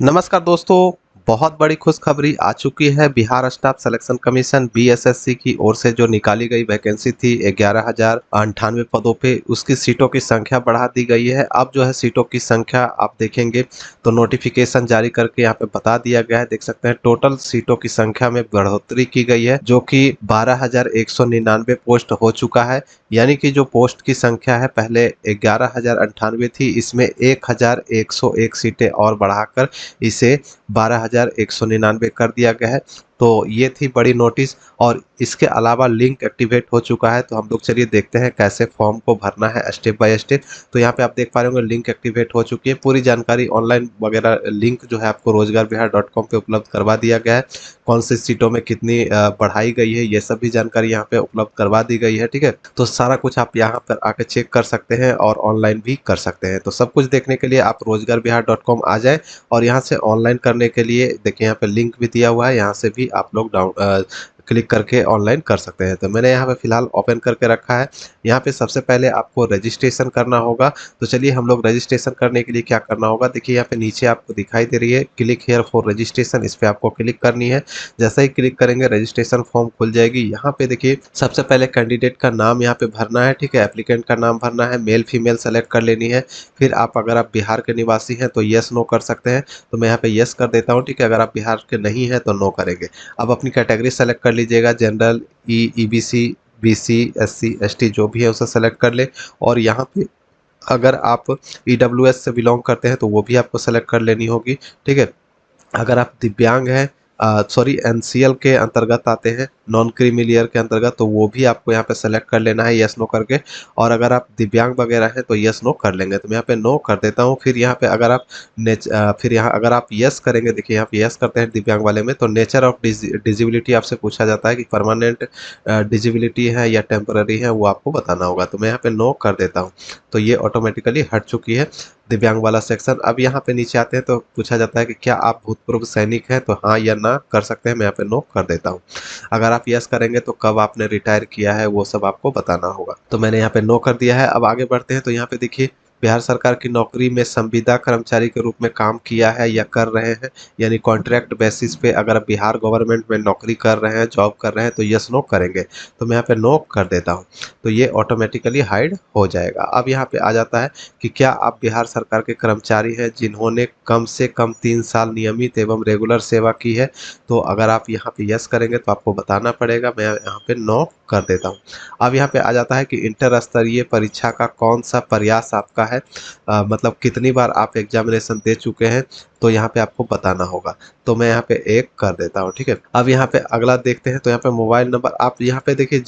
नमस्कार दोस्तों। बहुत बड़ी खुशखबरी आ चुकी है। Bihar staff selection commission BSSC की ओर से जो निकाली गई वैकेंसी थी 11,098 पदों पे, उसकी सीटों की संख्या बढ़ा दी गई है। अब जो है सीटों की संख्या आप देखेंगे तो नोटिफिकेशन जारी करके यहाँ पे बता दिया गया है। देख सकते हैं टोटल सीटों की संख्या में बढ़ोतरी की गई है, जो कि 12,199 पोस्ट हो चुका है। यानी कि जो पोस्ट की संख्या है पहले 11,098 थी, इसमें 1,101 सीटें और बढ़ाकर इसे 12,199 कर दिया गया है। तो ये थी बड़ी नोटिस, और इसके अलावा लिंक एक्टिवेट हो चुका है। तो हम लोग चलिए देखते हैं कैसे फॉर्म को भरना है स्टेप बाय स्टेप। तो यहाँ पे आप देख पा रहे होंगे लिंक एक्टिवेट हो चुकी है। पूरी जानकारी ऑनलाइन वगैरह लिंक जो है आपको रोजगारबिहार.com पे उपलब्ध करवा दिया गया है। कौन सी सीटों में कितनी बढ़ाई गई है, ये सब भी जानकारी यहाँ पे उपलब्ध करवा दी गई है। ठीक है, तो सारा कुछ आप यहाँ पर आके चेक कर सकते हैं और ऑनलाइन भी कर सकते हैं। तो सब कुछ देखने के लिए आप रोजगारबिहार.com आ जाए, और यहाँ से ऑनलाइन करने के लिए देखिए यहाँ पे लिंक भी दिया हुआ है, यहाँ से भी आप लोग क्लिक करके ऑनलाइन कर सकते हैं। तो मैंने यहाँ पे फिलहाल ओपन करके रखा है। यहाँ पे सबसे पहले आपको रजिस्ट्रेशन करना होगा। तो चलिए हम लोग रजिस्ट्रेशन करने के लिए क्या करना होगा, देखिए यहाँ पे नीचे आपको दिखाई दे रही है क्लिक हेयर फॉर रजिस्ट्रेशन, इस पर आपको क्लिक करनी है। जैसे ही क्लिक करेंगे रजिस्ट्रेशन फॉर्म खुल जाएगी। यहाँ पे देखिए सबसे पहले कैंडिडेट का नाम यहाँ पे भरना है। ठीक है, एप्लीकेंट का नाम भरना है, मेल फीमेल सेलेक्ट कर लेनी है। फिर आप अगर आप बिहार के निवासी हैं तो यस नो कर सकते हैं, तो मैं यहाँ पे यस कर देता हूँ। ठीक है, अगर आप बिहार के नहीं हैं तो नो करेंगे। अब अपनी कैटेगरी सेलेक्ट कर लीजिएगा, general, EBC, BC, SC, ST जो भी है उसे सेलेक्ट कर ले। और यहाँ पे अगर आप ईडब्ल्यूएस से बिलोंग करते हैं तो वो भी आपको सेलेक्ट कर लेनी होगी। ठीक है, अगर आप दिव्यांग हैं, सॉरी एनसीएल के अंतर्गत आते हैं, नॉन क्रीमी लेयर के अंतर्गत, तो वो भी आपको यहाँ पे सेलेक्ट कर लेना है यस नो करके। और अगर आप दिव्यांग वगैरह हैं तो यस नो कर लेंगे, तो मैं यहाँ पे नो कर देता हूँ। फिर यहाँ पे अगर आप फिर यहाँ अगर आप यस करेंगे, देखिए यहाँ पे यस करते हैं दिव्यांग वाले में, तो नेचर ऑफ डिजिबिलिटी आपसे पूछा जाता है कि परमानेंट डिजिबिलिटी है या टेम्पररी है, वो आपको बताना होगा। तो मैं यहाँ पे नो कर देता हूँ, तो ये ऑटोमेटिकली हट चुकी है दिव्यांग वाला सेक्शन। अब यहाँ पे नीचे आते हैं तो पूछा जाता है कि क्या आप भूतपूर्व सैनिक हैं, तो हाँ या ना कर सकते हैं, मैं यहाँ पे नो कर देता हूँ। अगर आप यस करेंगे तो कब आपने रिटायर किया है वो सब आपको बताना होगा, तो मैंने यहाँ पे नो कर दिया है। अब आगे बढ़ते हैं तो यहाँ पे देखिए बिहार सरकार की नौकरी में संविदा कर्मचारी के रूप में काम किया है या कर रहे हैं, यानी कॉन्ट्रैक्ट बेसिस पे अगर आप बिहार गवर्नमेंट में नौकरी कर रहे हैं, जॉब कर रहे हैं, तो यस नो करेंगे, तो मैं यहाँ पे नो कर देता हूँ। तो ये ऑटोमेटिकली हाइड हो जाएगा। अब यहाँ पे आ जाता है कि क्या आप बिहार सरकार के कर्मचारी हैं जिन्होंने कम से कम 3 साल नियमित एवं रेगुलर सेवा की है, तो अगर आप यहाँ पे यस करेंगे तो आपको बताना पड़ेगा, मैं यहाँ पे नो कर देता हूँ। अब यहाँ पे आ जाता है कि इंटर स्तरीय परीक्षा का कौन सा प्रयास आपका है, मतलब कितनी बार आप एग्जामिनेशन दे चुके हैं, तो यहाँ पे आपको बताना होगा, तो मैं यहाँ पे एक कर देता हूँ। ठीक है, अब यहाँ पे अगला देखते हैं। तो यहाँ पे मोबाइल नंबर आप यहाँ पे देखिए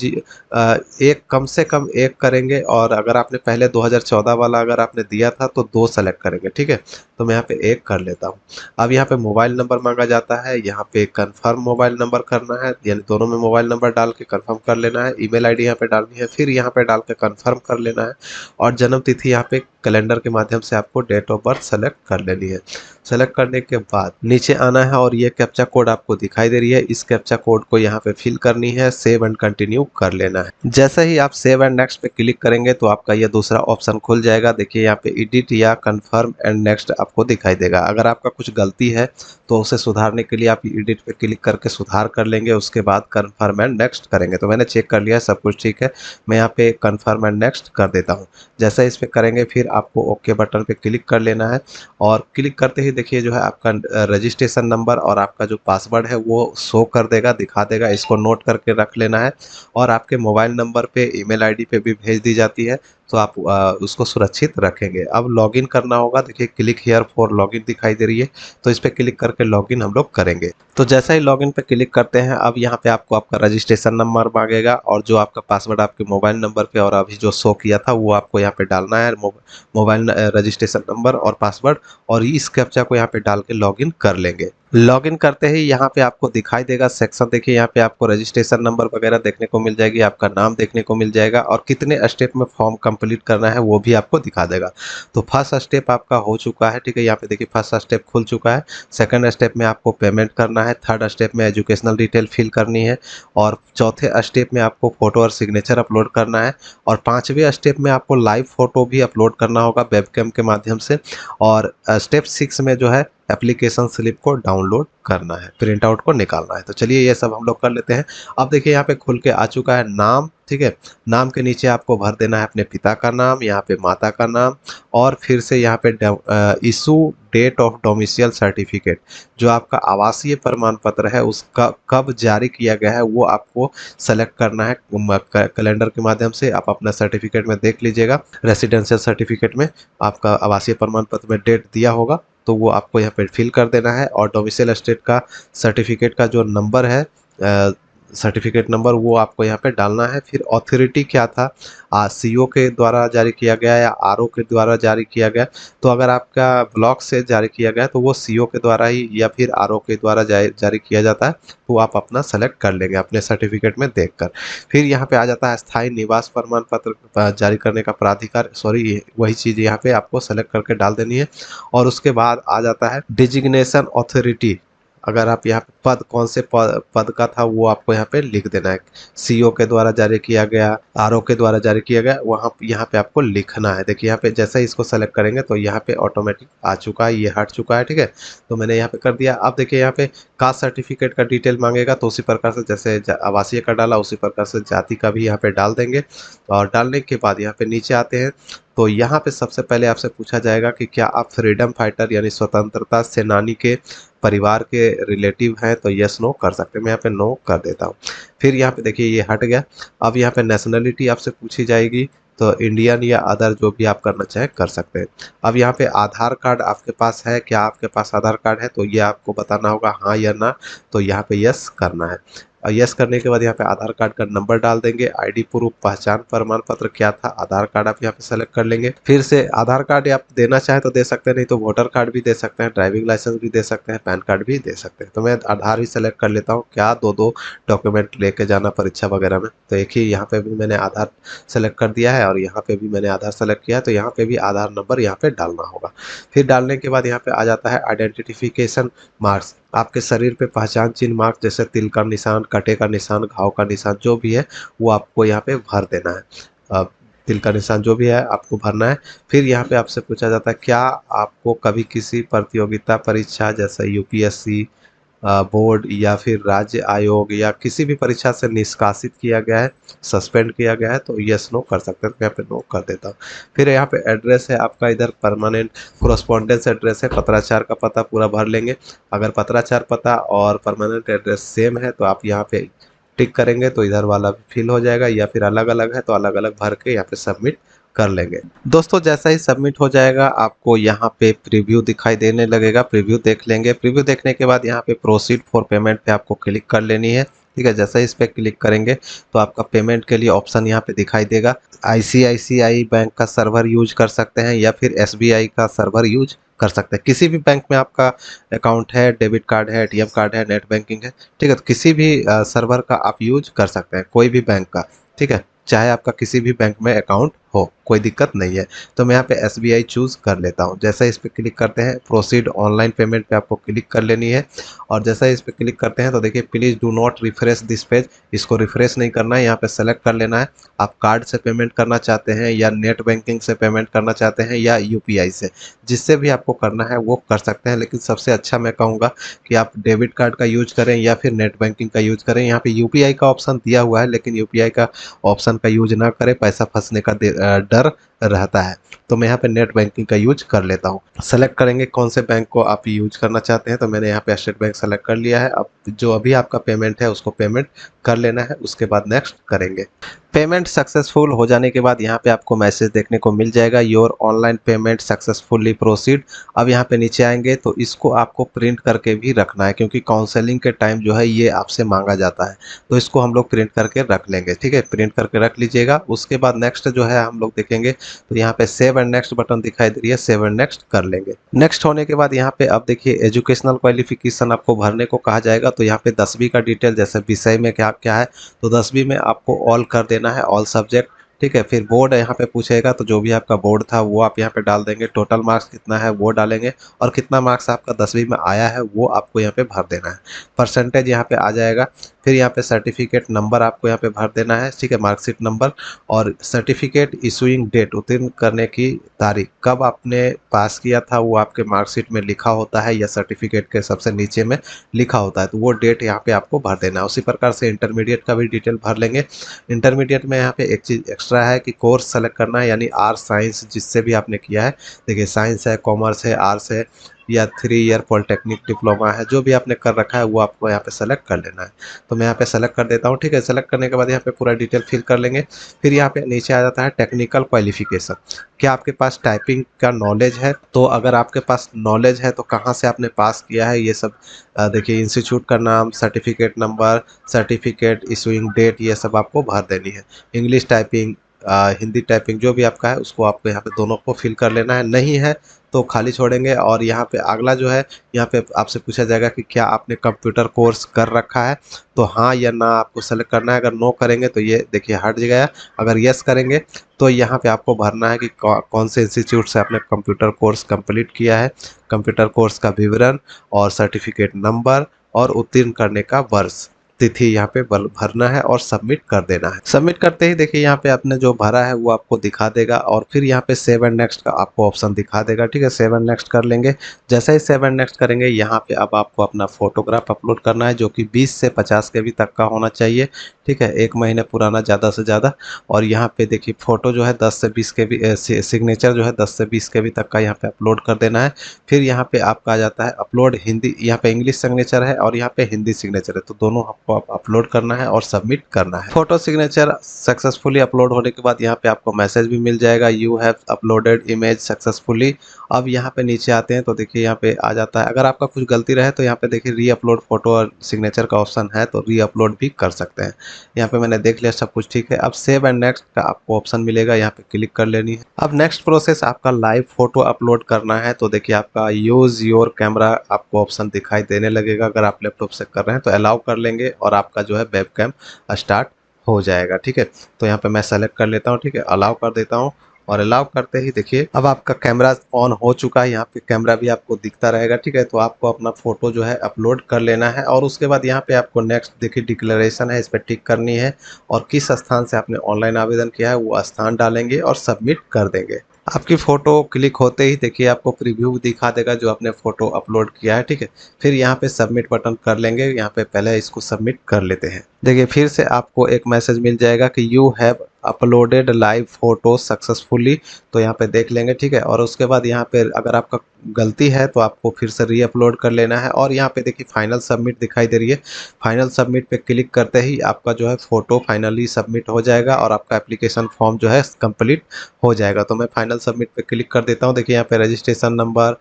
एक कम से कम एक करेंगे, और अगर आपने पहले 2014 वाला अगर आपने दिया था तो 2 सेलेक्ट करेंगे। ठीक है, तो मैं यहाँ पे एक कर लेता हूँ। अब यहाँ पे मोबाइल नंबर मांगा जाता है, यहाँ पे कंफर्म मोबाइल नंबर करना है, यानी दोनों में मोबाइल नंबर डाल के कंफर्म कर लेना है। ईमेल आईडी यहाँ पे डालनी है, फिर यहाँ पे डाल के कंफर्म कर लेना है। और जन्म तिथि यहाँ पे कैलेंडर के माध्यम से आपको डेट ऑफ बर्थ सेलेक्ट कर लेनी है। सेलेक्ट करने के बाद नीचे आना है, और ये कैप्चा कोड आपको दिखाई दे रही है, इस कैप्चा कोड को यहाँ पे फिल करनी है, सेव एंड कंटिन्यू कर लेना है। जैसे ही आप सेव एंड नेक्स्ट पे क्लिक करेंगे तो आपका ये दूसरा ऑप्शन खुल जाएगा। देखिए यहाँ पे एडिट या कंफर्म एंड नेक्स्ट आपको दिखाई देगा। अगर आपका कुछ गलती है तो उसे सुधारने के लिए आप एडिट पे क्लिक करके सुधार कर लेंगे, उसके बाद कंफर्म एंड नेक्स्ट करेंगे। तो मैंने चेक कर लिया, सब कुछ ठीक है, मैं यहाँ पे कंफर्म एंड नेक्स्ट कर देता हूँ। जैसे इस पे करेंगे फिर आपको ओके बटन पे क्लिक कर लेना है, और क्लिक करते ही देखिए जो है आपका रजिस्ट्रेशन नंबर और आपका जो पासवर्ड है वो शो कर देगा, दिखा देगा। इसको नोट करके रख लेना है, और आपके मोबाइल नंबर पे ईमेल आईडी पे भी भेज दी जाती है, तो आप उसको सुरक्षित रखेंगे। अब लॉगिन करना होगा, देखिए क्लिक हियर फॉर लॉगिन दिखाई दे रही है, तो इस पर क्लिक करके लॉगिन हम लोग करेंगे। तो जैसा ही लॉगिन पे क्लिक करते हैं, अब यहाँ पे आपको आपका रजिस्ट्रेशन नंबर मांगेगा, और जो आपका पासवर्ड आपके मोबाइल नंबर पे और अभी जो शो किया था वो आपको यहाँ पे डालना है, मोबाइल रजिस्ट्रेशन नंबर और पासवर्ड, और इस कैप्चा को यहाँ पे डाल के लॉगिन कर लेंगे। लॉगिन करते ही यहाँ पे आपको दिखाई देगा सेक्शन, देखिए यहाँ पे आपको रजिस्ट्रेशन नंबर वगैरह देखने को मिल जाएगी, आपका नाम देखने को मिल जाएगा, और कितने स्टेप में फॉर्म कंप्लीट करना है वो भी आपको दिखा देगा। तो फर्स्ट स्टेप आपका हो चुका है। ठीक है, यहाँ पे देखिए फर्स्ट स्टेप खुल चुका है। सेकंड स्टेप में आपको पेमेंट करना है, थर्ड स्टेप में एजुकेशनल डिटेल फिल करनी है, और चौथे स्टेप में आपको फोटो और सिग्नेचर अपलोड करना है, और पांचवें स्टेप में आपको लाइव फोटो भी अपलोड करना होगा वेबकैम के माध्यम से, और स्टेप 6 में जो है एप्लीकेशन स्लिप को डाउनलोड करना है, प्रिंट आउट को निकालना है। तो चलिए ये सब हम लोग कर लेते हैं। अब देखिए यहाँ पे खुल के आ चुका है नाम, ठीक है। नाम के नीचे आपको भर देना है अपने पिता का नाम, यहाँ पे माता का नाम, और फिर से यहाँ पे issue date of domicile certificate, जो आपका आवासीय प्रमाण पत्र है उसका कब जारी किया गया है वो आपको सेलेक्ट करना है। कैलेंडर के माध्यम से आप अपना सर्टिफिकेट में देख लीजिएगा, रेसिडेंशियल सर्टिफिकेट में आपका आवासीय प्रमाण पत्र में डेट दिया होगा, तो वो आपको यहाँ पे फिल कर देना है। और डोमिसाइल स्टेट का सर्टिफिकेट का जो नंबर है, सर्टिफिकेट नंबर, वो आपको यहाँ पे डालना है। फिर ऑथोरिटी क्या था, सीओ के द्वारा जारी किया गया या आरओ के द्वारा जारी किया गया। तो अगर आपका ब्लॉक से जारी किया गया तो वो सीओ के द्वारा ही या फिर आरओ के द्वारा जारी किया जाता है, तो आप अपना सेलेक्ट कर लेंगे अपने सर्टिफिकेट में देखकर। फिर यहाँ पे आ जाता है स्थायी निवास प्रमाण पत्र जारी करने का प्राधिकार, सॉरी वही चीज़ यहाँ पे आपको सेलेक्ट करके डाल देनी है। और उसके बाद आ जाता है डिजिग्नेशन ऑथोरिटी, अगर आप यहाँ पे पद कौन से पद का था वो आपको यहाँ पे लिख देना है। सीओ के द्वारा जारी किया गया, आरओ के द्वारा जारी किया गया, वहाँ यहाँ पे आपको लिखना है। देखिए यहाँ पे जैसे ही इसको सेलेक्ट करेंगे तो यहाँ पे ऑटोमेटिक आ चुका है, ये हट चुका है, ठीक है। तो मैंने यहाँ पे कर दिया। अब देखिए यहाँ पे कास्ट सर्टिफिकेट का डिटेल मांगेगा, तो उसी प्रकार से जैसे आवासीय का डाला उसी प्रकार से जाति का भी यहाँ पे डाल देंगे। और डालने के बाद यहाँ पे नीचे आते हैं, तो यहाँ पे सबसे पहले आपसे पूछा जाएगा कि क्या आप फ्रीडम फाइटर यानी स्वतंत्रता सेनानी के परिवार के रिलेटिव हैं, तो यस नो कर सकते हैं। मैं यहाँ पे नो कर देता हूँ। फिर यहाँ पे देखिए ये हट गया। अब यहाँ पे नेशनलिटी आपसे पूछी जाएगी, तो इंडियन या अदर जो भी आप करना चाहें कर सकते हैं। अब यहाँ पे आधार कार्ड आपके पास है, क्या आपके पास आधार कार्ड है, तो ये आपको बताना होगा हाँ या ना, तो यहाँ पे यस करना है। और यस करने के बाद यहाँ पे आधार कार्ड का नंबर डाल देंगे। आईडी प्रूफ पहचान प्रमाण पत्र क्या था, आधार कार्ड आप यहाँ पे सेलेक्ट कर लेंगे। फिर से आधार कार्ड आप देना चाहें तो दे सकते हैं, नहीं तो वोटर कार्ड भी दे सकते हैं, ड्राइविंग लाइसेंस भी दे सकते हैं, पैन कार्ड भी दे सकते हैं। तो मैं आधार ही सेलेक्ट कर लेता हूँ, क्या दो दो डॉक्यूमेंट लेके जाना परीक्षा वगैरह में। तो एक ही यहाँ पे भी मैंने आधार सेलेक्ट कर दिया है और यहाँ पे भी मैंने आधार सेलेक्ट किया है, तो यहाँ पे भी आधार नंबर यहाँ पे डालना होगा। फिर डालने के बाद यहाँ पे आ जाता है आइडेंटिफिकेशन मार्क्स, आपके शरीर पे पहचान चिन्ह मार्क, जैसे तिल का निशान, कटे का निशान, घाव का निशान, जो भी है वो आपको यहाँ पे भर देना है। अब तिल का निशान जो भी है आपको भरना है। फिर यहाँ पे आपसे पूछा जाता है क्या आपको कभी किसी प्रतियोगिता परीक्षा जैसे यूपीएससी, बोर्ड या फिर राज्य आयोग या किसी भी परीक्षा से निष्कासित किया गया है, सस्पेंड किया गया है, तो यस नो कर सकते हैं। तो यहाँ पे नो कर देता हूँ। फिर यहाँ पे एड्रेस है आपका, इधर परमानेंट कोरस्पॉन्डेंस एड्रेस है, पत्राचार का पता पूरा भर लेंगे। अगर पत्राचार पता और परमानेंट एड्रेस सेम है तो आप यहाँ पे टिक करेंगे तो इधर वाला भी फिल हो जाएगा, या फिर अलग अलग है तो अलग अलग भर के यहाँ पे सबमिट कर लेंगे। दोस्तों जैसा ही सबमिट हो जाएगा आपको यहाँ पे प्रीव्यू दिखाई देने लगेगा, प्रीव्यू देख लेंगे। प्रीव्यू देखने के बाद यहाँ पे प्रोसीड फॉर पेमेंट पे आपको क्लिक कर लेनी है, ठीक है। जैसे ही इस पे क्लिक करेंगे तो आपका पेमेंट के लिए ऑप्शन यहाँ पे दिखाई देगा। आईसीआईसीआई बैंक का सर्वर यूज कर सकते हैं या फिर एसबीआई का सर्वर यूज कर सकते हैं। किसी भी बैंक में आपका अकाउंट है, डेबिट कार्ड है, एटीएम कार्ड है, नेट बैंकिंग है, ठीक है, तो किसी भी सर्वर का आप यूज कर सकते हैं, कोई भी बैंक का, ठीक है, चाहे आपका किसी भी बैंक में अकाउंट हो, कोई दिक्कत नहीं है। तो मैं यहाँ पे एसबीआई चूज कर लेता हूँ। जैसे इस पे क्लिक करते हैं प्रोसीड ऑनलाइन पेमेंट पे आपको क्लिक कर लेनी है। और जैसे इस पे क्लिक करते हैं तो देखिए please do not refresh this page, इसको रिफ्रेश नहीं करना है, यहाँ पे सेलेक्ट कर लेना है। आप कार्ड से पेमेंट करना चाहते हैं या नेट बैंकिंग से पेमेंट करना चाहते हैं या यूपीआई से, जिससे भी आपको करना है वो कर सकते हैं। लेकिन सबसे अच्छा मैं कहूँगा कि आप डेबिट कार्ड का यूज करें या फिर नेट बैंकिंग का यूज करें। यहाँ पे यूपीआई का ऑप्शन दिया हुआ है, लेकिन यूपीआई का ऑप्शन का यूज ना करें, पैसा फंसने का डर रहता है। तो मैं यहाँ पे नेट बैंकिंग का यूज कर लेता हूँ। सेलेक्ट करेंगे कौन से बैंक को आप यूज करना चाहते हैं, तो मैंने यहाँ पे स्टेट बैंक सेलेक्ट कर लिया है। अब जो अभी आपका पेमेंट है उसको पेमेंट कर लेना है, उसके बाद नेक्स्ट करेंगे। पेमेंट सक्सेसफुल हो जाने के बाद यहाँ पे आपको मैसेज देखने को मिल जाएगा, your online payment successfully proceed. अब यहाँ पे नीचे आएंगे तो इसको आपको प्रिंट करके भी रखना है, क्योंकि काउंसलिंग के टाइम जो है ये आपसे मांगा जाता है, तो इसको हम लोग प्रिंट करके रख लेंगे, ठीक है, प्रिंट करके रख लीजिएगा। उसके बाद नेक्स्ट जो है हम लोग देखेंगे, तो यहाँ पे सेव एंड नेक्स्ट बटन दिखाई दे रही है, सेव एंड नेक्स्ट कर लेंगे। नेक्स्ट होने के बाद यहाँ पे अब देखिए एजुकेशनल क्वालिफिकेशन आपको भरने को कहा जाएगा, तो यहाँ पे 10वीं का डिटेल, जैसे विषय में क्या क्या है, तो 10वीं में आपको ऑल कर देना है, ऑल सब्जेक्ट, ठीक है। फिर बोर्ड यहाँ पे पूछेगा, तो जो भी आपका बोर्ड था वो आप यहाँ पे डाल देंगे, टोटल मार्क्स कितना है वो डालेंगे, और कितना मार्क्स आपका 10वीं में आया है वो आपको यहाँ पे भर देना है। परसेंटेज यहाँ पे आ जाएगा, फिर यहाँ पे सर्टिफिकेट नंबर आपको यहाँ पे भर देना है, ठीक है, मार्कशीट नंबर, और सर्टिफिकेट इशूइंग डेट, उत्तीर्ण करने की तारीख, कब आपने पास किया था वो आपके मार्कशीट में लिखा होता है या सर्टिफिकेट के सबसे नीचे में लिखा होता है, तो वो डेट यहाँ पे आपको भर देना है। उसी प्रकार से इंटरमीडिएट का भी डिटेल भर लेंगे। इंटरमीडिएट में यहाँ पे एक चीज़ एक्स्ट्रा है कि कोर्स सेलेक्ट करना है, यानी आर्ट्स साइंस जिससे भी आपने किया है, देखिए साइंस है, कॉमर्स है, आर्ट्स है, या 3 ईयर पॉलिटेक्निक डिप्लोमा है, जो भी आपने कर रखा है वो आपको यहाँ पे सेलेक्ट कर लेना है। तो मैं यहाँ पे सेलेक्ट कर देता हूँ, ठीक है। सेलेक्ट करने के बाद यहाँ पे पूरा डिटेल फिल कर लेंगे। फिर यहाँ पे नीचे आ जाता है टेक्निकल क्वालिफिकेशन, क्या आपके पास टाइपिंग का नॉलेज है, तो अगर आपके पास नॉलेज है तो कहाँ से आपने पास किया है ये सब, देखिए इंस्टीट्यूट का नाम, certificate number, certificate issuing date, ये सब आपको भर देनी है। इंग्लिश टाइपिंग, हिंदी टाइपिंग, जो भी आपका है उसको आपको यहाँ पे दोनों को फिल कर लेना है। नहीं है तो खाली छोड़ेंगे। और यहाँ पे अगला जो है, यहाँ पे आपसे पूछा जाएगा कि क्या आपने कंप्यूटर कोर्स कर रखा है, तो हाँ या ना आपको सेलेक्ट करना है। अगर नो करेंगे तो ये देखिए हट गया। अगर यस करेंगे तो यहाँ पे आपको भरना है कि कौन से इंस्टीट्यूट से आपने कंप्यूटर कोर्स कंप्लीट किया है, कंप्यूटर कोर्स का विवरण और सर्टिफिकेट नंबर और उत्तीर्ण करने का वर्ष, तिथि यहाँ पे भरना है और सबमिट कर देना है। सबमिट करते ही देखिए यहाँ पे आपने जो भरा है वो आपको दिखा देगा, और फिर यहाँ पे सेव एंड नेक्स्ट का आपको ऑप्शन दिखा देगा, ठीक है। सेव एंड नेक्स्ट कर लेंगे। जैसे ही सेव एंड नेक्स्ट करेंगे, यहाँ पे अब आपको अपना फोटोग्राफ अपलोड करना है, जो कि 20 से 50 के भी तक का होना चाहिए, ठीक है, 1 महीने पुराना ज़्यादा से ज़्यादा। और यहाँ पे देखिए फोटो जो है 10 से 20 के भी, सिग्नेचर जो है 10 से 20 के भी तक का यहाँ पे अपलोड कर देना है। फिर यहाँ पे आपका आ जाता है अपलोड हिंदी, यहाँ पे इंग्लिश सिग्नेचर है और यहाँ पे हिंदी सिग्नेचर है, तो दोनों आपको अपलोड करना है और सबमिट करना है। फोटो सिग्नेचर सक्सेसफुली अपलोड होने के बाद यहाँ पे आपको मैसेज भी मिल जाएगा, you have uploaded image successfully. अब यहाँ पे नीचे आते हैं तो देखिए यहाँ पे आ जाता है, अगर आपका कुछ गलती रहे तो यहाँ पे देखिए री अपलोड फोटो और सिग्नेचर का ऑप्शन है, तो री अपलोड भी कर सकते हैं। यहाँ पे मैंने देख लिया सब कुछ ठीक है। अब सेव एंड नेक्स्ट का आपको ऑप्शन मिलेगा, यहाँ पे क्लिक कर लेनी है। अब नेक्स्ट प्रोसेस आपका लाइव फोटो अपलोड करना है, तो देखिए आपका यूज योर कैमरा आपको ऑप्शन दिखाई देने लगेगा। अगर आप लैपटॉप से कर रहे हैं तो अलाउ कर लेंगे और आपका जो है वेब कैम स्टार्ट हो जाएगा, ठीक है। तो यहाँ पे मैं सेलेक्ट कर लेता हूँ, ठीक है, अलाउ कर देता हूँ। और अलाउ करते ही देखिए अब आपका कैमरा ऑन हो चुका है, यहाँ पे कैमरा भी आपको दिखता रहेगा, ठीक है। तो आपको अपना फोटो जो है अपलोड कर लेना है, और उसके बाद यहाँ पे आपको नेक्स्ट देखिए डिक्लेरेशन है, इस पर टिक करनी है, और किस स्थान से आपने ऑनलाइन आवेदन किया है वो स्थान डालेंगे और सबमिट कर देंगे। आपकी फ़ोटो क्लिक होते ही देखिए आपको प्रीव्यू दिखा देगा जो आपने फ़ोटो अपलोड किया है, ठीक है। फिर यहाँ पे सबमिट बटन कर लेंगे, यहाँ पे पहले इसको सबमिट कर लेते हैं। देखिए फिर से आपको एक मैसेज मिल जाएगा कि you have uploaded live photo successfully, तो यहाँ पे देख लेंगे, ठीक है। और उसके बाद यहाँ पे अगर आपका गलती है तो आपको फिर से री अपलोड कर लेना है, और यहाँ पे देखिए फाइनल सबमिट दिखाई दे रही है। फाइनल सबमिट पे क्लिक करते ही आपका जो है फ़ोटो फाइनली सबमिट हो जाएगा और आपका एप्लीकेशन फॉर्म जो है कंप्लीट हो जाएगा। तो मैं फाइनल सबमिट पे क्लिक कर देता हूँ। देखिए यहाँ पे रजिस्ट्रेशन नंबर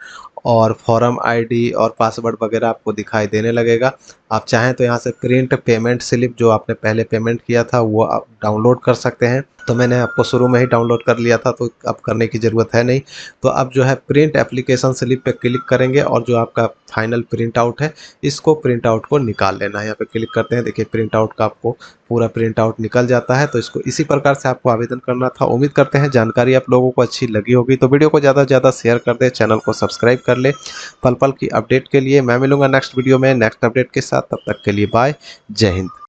और फॉर्म आईडी और पासवर्ड वगैरह आपको दिखाई देने लगेगा। आप चाहें तो यहाँ से प्रिंट पेमेंट स्लिप जो आपने पहले पेमेंट किया था वो आप डाउनलोड कर सकते हैं, तो मैंने आपको शुरू में ही डाउनलोड कर लिया था तो अब करने की ज़रूरत है नहीं। तो अब जो है प्रिंट एप्लीकेशन स्लिप पे क्लिक करेंगे और जो आपका फाइनल प्रिंट आउट है इसको प्रिंट आउट को निकाल लेना है। यहाँ पे क्लिक करते हैं, देखिए प्रिंट आउट का आपको पूरा प्रिंट आउट निकल जाता है। तो इसको इसी प्रकार से आपको आवेदन करना था। उम्मीद करते हैं जानकारी आप लोगों को अच्छी लगी होगी, तो वीडियो को ज़्यादा से ज़्यादा शेयर कर दें, चैनल को सब्सक्राइब कर ले पल पल की अपडेट के लिए। मैं मिलूंगा नेक्स्ट वीडियो में नेक्स्ट अपडेट के साथ, तब तक के लिए बाय, जय हिंद।